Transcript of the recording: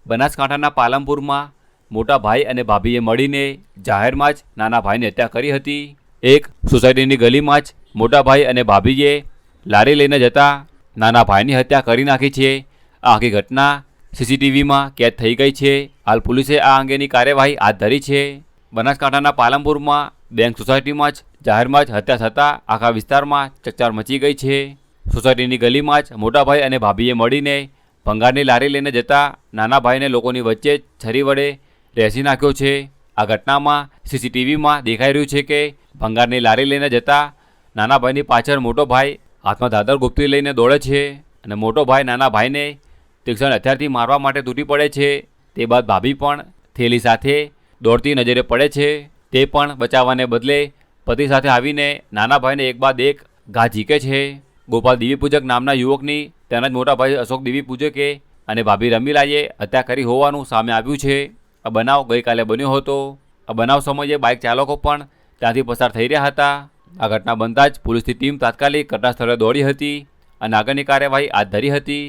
બનાસકાંઠાના પાલનપુરમાં મોટા ભાઈ અને ભાભીએ મળીને જાહેરમાં જ નાના ભાઈની હત્યા કરી હતી। એક સોસાયટીની ગલીમાં જ મોટા ભાઈ અને ભાભીએ લારી લઈને જતા નાના ભાઈની હત્યા કરી નાખી છે। આ આખી ઘટના સીસીટીવીમાં કેદ થઈ ગઈ છે। હાલ પોલીસે આ અંગેની કાર્યવાહી હાથ ધરી છે। બનાસકાંઠાના પાલનપુરમાં બેંક સોસાયટીમાં જ જાહેરમાં જ હત્યા થતાં આખા વિસ્તારમાં ચકચાર મચી ગઈ છે। સોસાયટીની ગલીમાં જ મોટા ભાઈ અને ભાભીએ મળીને ભંગારની લારી લઈને જતા નાના ભાઈને લોકોની વચ્ચે છરી વડે રેસી નાખ્યો છે। આ ઘટનામાં સીસીટીવીમાં દેખાઈ રહ્યું છે કે ભંગારની લારી લઈને જતા નાના ભાઈની પાછળ મોટો ભાઈ હાથમાં દાદર ગુપ્તી લઈને દોડે છે અને મોટો ભાઈ નાના ભાઈને તીક્ષ્ણ હથિયારથી મારવા માટે તૂટી પડે છે। તે બાદ ભાભી પણ થેલી સાથે દોડતી નજરે પડે છે। તે પણ બચાવવાને બદલે પતિ સાથે આવીને નાના ભાઈને એક બાદ એક ઘા ઝીકે છે। ગોપાલ દેવીપૂજક નામના યુવકની તેના જ મોટા ભાઈ અશોક દેવીપૂજકે અને ભાભી રમીલાએ હત્યા કરી હોવાનું સામે આવ્યું છે। આ બનાવ ગઈકાલે બન્યો હતો। આ બનાવ સમયે બાઇક ચાલકો પણ ત્યાંથી પસાર થઈ રહ્યા હતા। આ ઘટના બનતા જ પોલીસની ટીમ તાત્કાલિક ઘટના સ્થળે દોડી હતી અને આગળની કાર્યવાહી હાથ ધરી હતી।